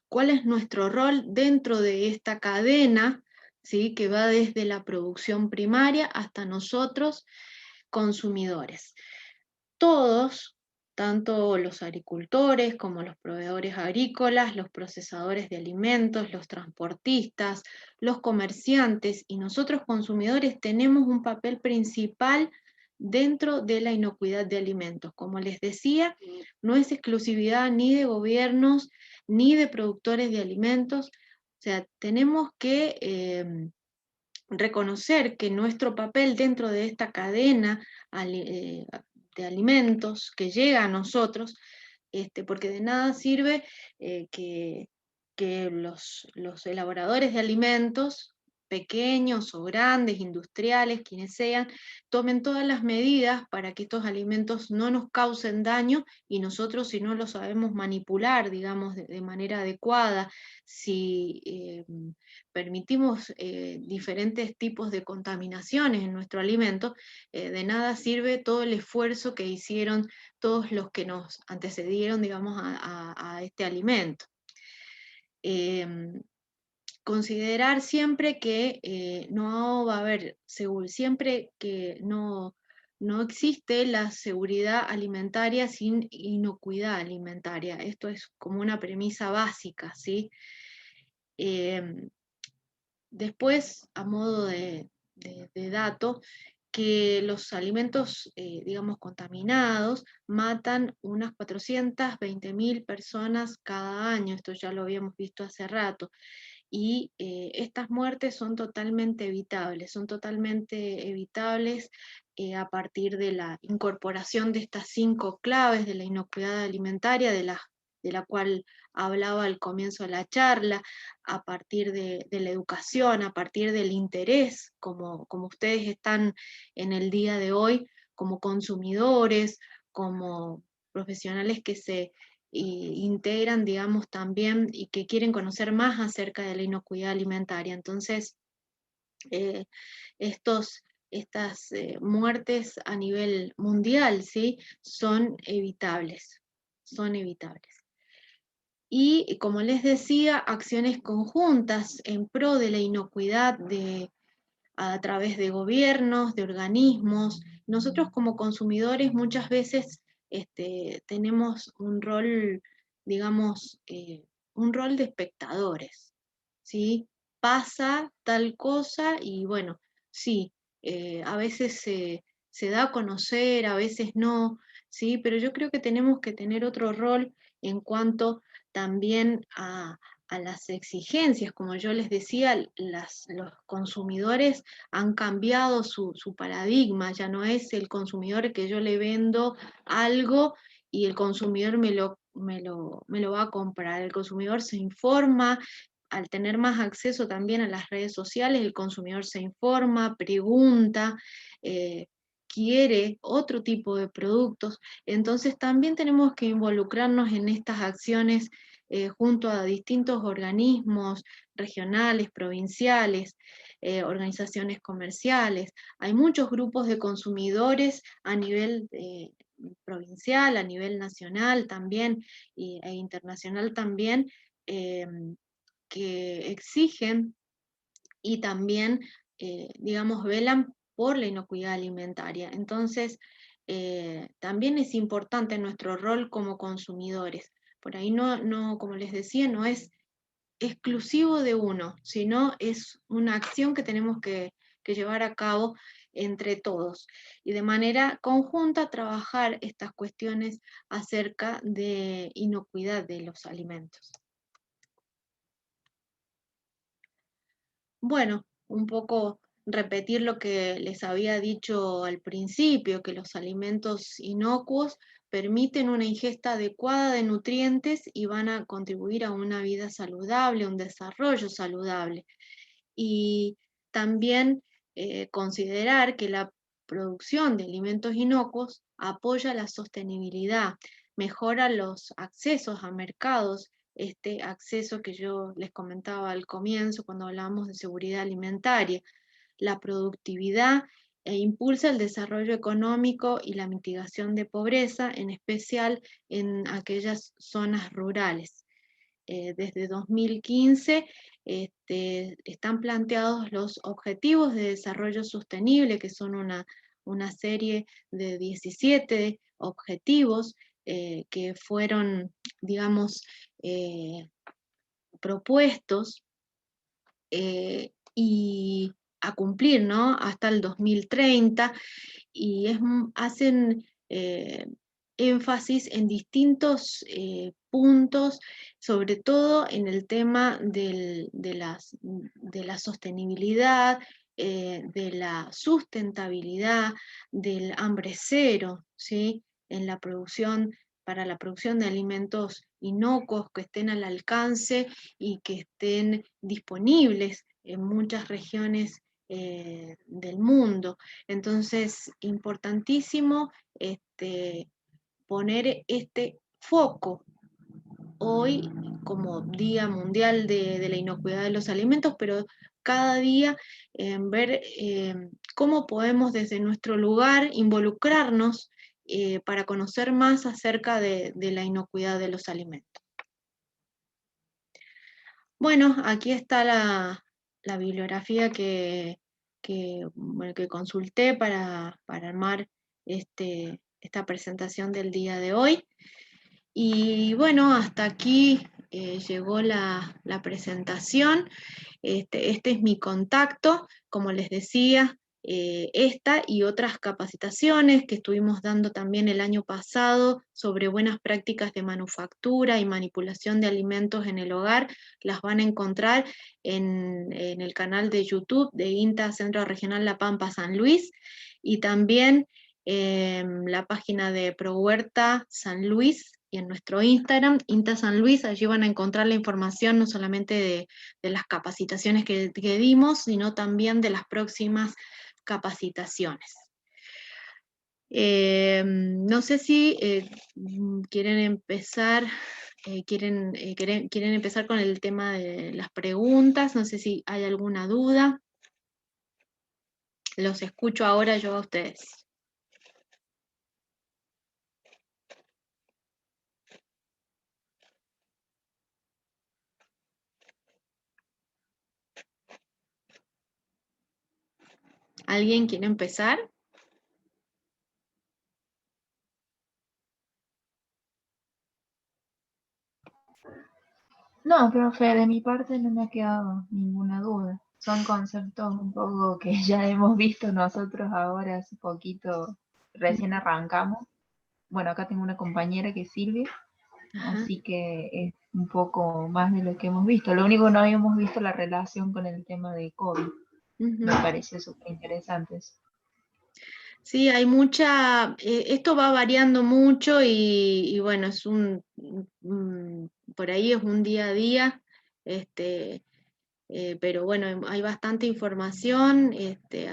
A: ¿Cuál es nuestro rol dentro de esta cadena, ¿sí? Que va desde la producción primaria hasta nosotros, consumidores? Todos, tanto los agricultores como los proveedores agrícolas, los procesadores de alimentos, los transportistas, los comerciantes y nosotros consumidores tenemos un papel principal dentro de la inocuidad de alimentos. Como les decía, no es exclusividad ni de gobiernos ni de productores de alimentos. O sea, tenemos que reconocer que nuestro papel dentro de esta cadena de alimentos que llega a nosotros, porque de nada sirve que los elaboradores de alimentos, pequeños o grandes, industriales, quienes sean, tomen todas las medidas para que estos alimentos no nos causen daño y nosotros, si no los sabemos manipular, digamos, de manera adecuada, si permitimos diferentes tipos de contaminaciones en nuestro alimento, de nada sirve todo el esfuerzo que hicieron todos los que nos antecedieron, digamos, a este alimento. Considerar siempre que no va a haber, siempre que no existe la seguridad alimentaria sin inocuidad alimentaria. Esto es como una premisa básica, ¿sí? Después, a modo de dato, que los alimentos, digamos, contaminados matan unas 420.000 personas cada año, esto ya lo habíamos visto hace rato, y estas muertes son totalmente evitables a partir de la incorporación de estas 5 claves de la inocuidad alimentaria, de la cual hablaba al comienzo de la charla, a partir de la educación, a partir del interés, como ustedes están en el día de hoy, como consumidores, como profesionales que se integran, digamos, también y que quieren conocer más acerca de la inocuidad alimentaria. Entonces, estas muertes a nivel mundial, ¿sí? Son evitables. Y como les decía, acciones conjuntas en pro de la inocuidad a través de gobiernos, de organismos. Nosotros como consumidores muchas veces tenemos un rol, digamos, un rol de espectadores, ¿sí? Pasa tal cosa y bueno, sí, a veces se da a conocer, a veces no, ¿sí? Pero yo creo que tenemos que tener otro rol en cuanto también a las exigencias. Como yo les decía, los consumidores han cambiado su paradigma, ya no es el consumidor que yo le vendo algo y el consumidor me lo va a comprar. El consumidor se informa, al tener más acceso también a las redes sociales, el consumidor se informa, pregunta, quiere otro tipo de productos. Entonces también tenemos que involucrarnos en estas acciones junto a distintos organismos regionales, provinciales, organizaciones comerciales. Hay muchos grupos de consumidores a nivel provincial, a nivel nacional también e internacional también, que exigen y también, digamos, velan por la inocuidad alimentaria. Entonces, también es importante nuestro rol como consumidores. Por ahí no, como les decía, no es exclusivo de uno, sino es una acción que tenemos que llevar a cabo entre todos y de manera conjunta trabajar estas cuestiones acerca de inocuidad de los alimentos. Bueno, un poco repetir lo que les había dicho al principio, que los alimentos inocuos permiten una ingesta adecuada de nutrientes y van a contribuir a una vida saludable, un desarrollo saludable. Y también considerar que la producción de alimentos inocuos apoya la sostenibilidad, mejora los accesos a mercados, este acceso que yo les comentaba al comienzo cuando hablábamos de seguridad alimentaria, la productividad e impulsa el desarrollo económico y la mitigación de pobreza, en especial en aquellas zonas rurales. Desde 2015 están planteados los Objetivos de Desarrollo Sostenible, que son una serie de 17 objetivos que fueron, digamos, propuestos y a cumplir, ¿no? Hasta el 2030 y hacen énfasis en distintos puntos, sobre todo en el tema de la sostenibilidad, de la sustentabilidad, del hambre cero, ¿sí? En la producción, para la producción de alimentos inocuos que estén al alcance y que estén disponibles en muchas regiones del mundo. Entonces, importantísimo poner este foco hoy como Día Mundial de la Inocuidad de los Alimentos, pero cada día en ver cómo podemos desde nuestro lugar involucrarnos para conocer más acerca de la inocuidad de los alimentos. Bueno, aquí está la bibliografía bueno, que consulté para armar esta presentación del día de hoy. Y bueno, hasta aquí llegó la presentación. Este es mi contacto, como les decía, esta y otras capacitaciones que estuvimos dando también el año pasado sobre buenas prácticas de manufactura y manipulación de alimentos en el hogar, las van a encontrar en el canal de YouTube de INTA Centro Regional La Pampa San Luis y también en la página de ProHuerta San Luis y en nuestro Instagram, INTA San Luis, allí van a encontrar la información no solamente de las capacitaciones que dimos, sino también de las próximas capacitaciones. No sé si quieren empezar, quieren empezar con el tema de las preguntas, no sé si hay alguna duda. Los escucho ahora yo a ustedes. ¿Alguien quiere empezar?
E: No, profe, de mi parte no me ha quedado ninguna duda. son conceptos un poco que ya hemos visto nosotros ahora hace poquito, recién arrancamos. Bueno, acá tengo una compañera que es Silvia,
A: Ajá.
E: así que es un poco más de lo que hemos visto. Lo único que no habíamos visto la relación con el tema de COVID.
A: Ujú.
E: Me parece súper interesante eso.
A: Sí, hay mucha, esto va variando mucho y bueno, es por ahí es un día a día, pero bueno, hay bastante información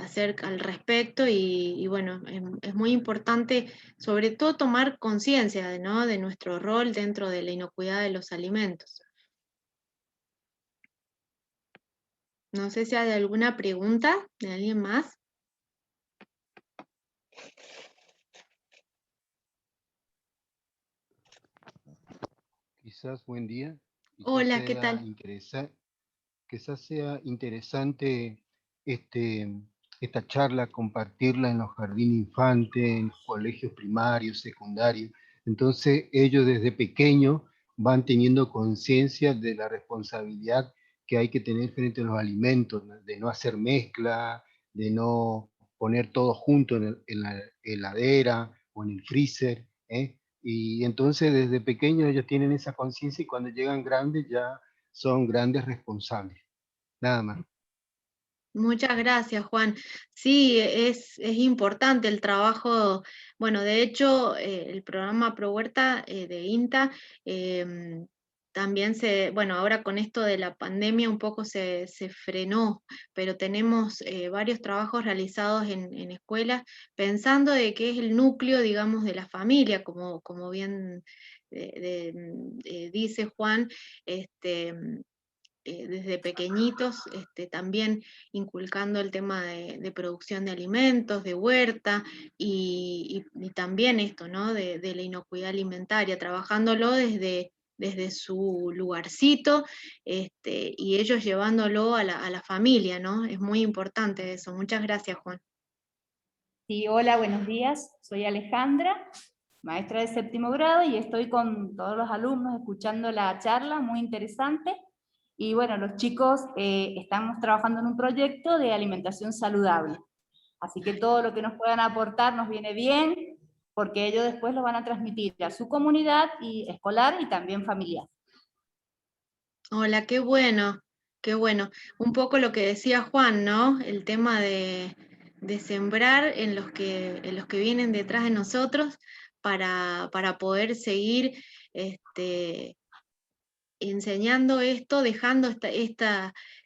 A: acerca al respecto y bueno, es muy importante sobre todo tomar conciencia, ¿no?, de nuestro rol dentro de la inocuidad de los alimentos. No sé si hay alguna pregunta de alguien más.
D: Quizás, buen día,
A: Hola, ¿qué tal?
D: quizás sea interesante este, esta charla, compartirla en los jardines infantes, en los colegios primarios, secundarios. Entonces ellos desde pequeños van teniendo conciencia de la responsabilidad que hay que tener frente a los alimentos, ¿no? De no hacer mezcla, de no poner todo junto en la heladera o en el freezer, ¿eh? Y entonces desde pequeños ellos tienen esa conciencia y cuando llegan grandes ya son grandes responsables. Nada más.
A: Muchas gracias, Juan. Sí, es importante el trabajo. Bueno, de hecho, el programa Pro Huerta de INTA también bueno, ahora con esto de la pandemia un poco se frenó, pero tenemos varios trabajos realizados en escuelas pensando de que es el núcleo, digamos, de la familia, como bien dice Juan. Desde pequeñitos, también inculcando el tema de producción de alimentos, de huerta, y también esto, ¿no?, de la inocuidad alimentaria, trabajándolo desde su lugarcito, y ellos llevándolo a la familia, ¿no? Es muy importante eso. Muchas gracias, Juan.
F: Sí, hola, buenos días. Soy Alejandra, maestra de 7º grado, y estoy con todos los alumnos escuchando la charla, muy interesante. Y bueno, los chicos estamos trabajando en un proyecto de alimentación saludable. Así que todo lo que nos puedan aportar nos viene bien, porque ellos después lo van a transmitir a su comunidad y escolar y también familiar.
A: Hola, qué bueno, qué bueno. Un poco lo que decía Juan, ¿no? El tema de sembrar en los que vienen detrás de nosotros para poder seguir enseñando esto, dejando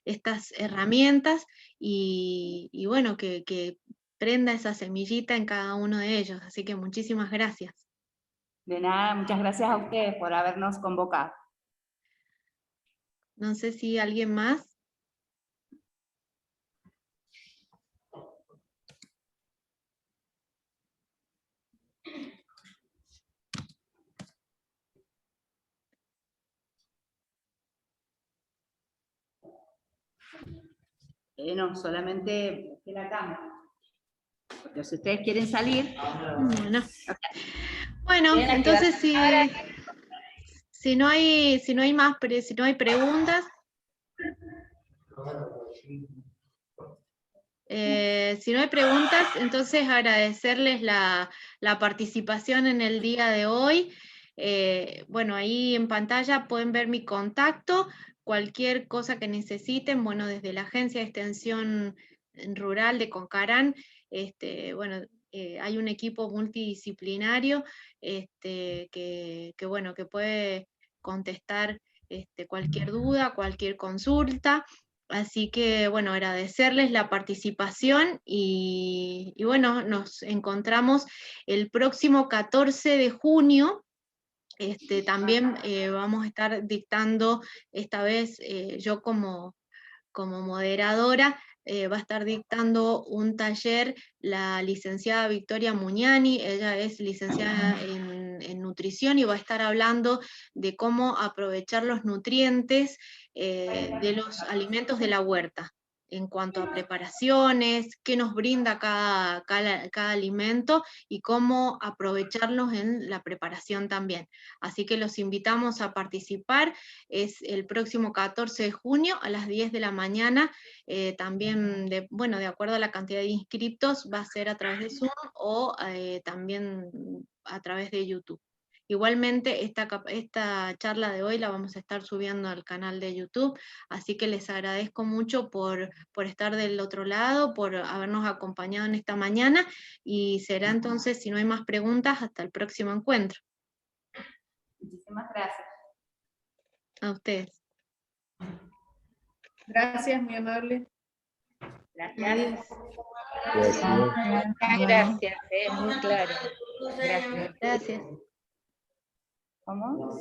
A: estas herramientas y bueno, que prenda esa semillita en cada uno de ellos. Así que muchísimas gracias.
F: De nada, muchas gracias a ustedes por habernos convocado.
A: No sé si alguien más.
F: No, solamente que la cámara. Porque si ustedes quieren salir...
A: Bueno, entonces si no hay más, si no hay preguntas, entonces agradecerles la participación en el día de hoy. Bueno, ahí en pantalla pueden ver mi contacto, cualquier cosa que necesiten, bueno, desde la Agencia de Extensión Rural de Concarán, bueno, hay un equipo multidisciplinario bueno, que puede contestar cualquier duda, cualquier consulta. Así que, bueno, agradecerles la participación y bueno, nos encontramos el próximo 14 de junio. También vamos a estar dictando, esta vez yo como moderadora, va a estar dictando un taller la licenciada Victoria Muñani. Ella es licenciada en nutrición y va a estar hablando de cómo aprovechar los nutrientes de los alimentos de la huerta. en cuanto a preparaciones, qué nos brinda cada alimento y cómo aprovecharlos en la preparación también. Así que los invitamos a participar, es el próximo 14 de junio a las 10 de la mañana, también, de acuerdo a la cantidad de inscriptos, va a ser a través de Zoom o también a través de YouTube. Igualmente, esta charla de hoy la vamos a estar subiendo al canal de YouTube, así que les agradezco mucho por estar del otro lado, por habernos acompañado en esta mañana, y será entonces, si no hay más preguntas, hasta el próximo encuentro.
F: Muchísimas gracias.
A: A ustedes.
G: Gracias, muy amable.
F: Gracias.
H: Gracias, muy claro. Gracias.
A: Gracias.
F: ¿Cómo?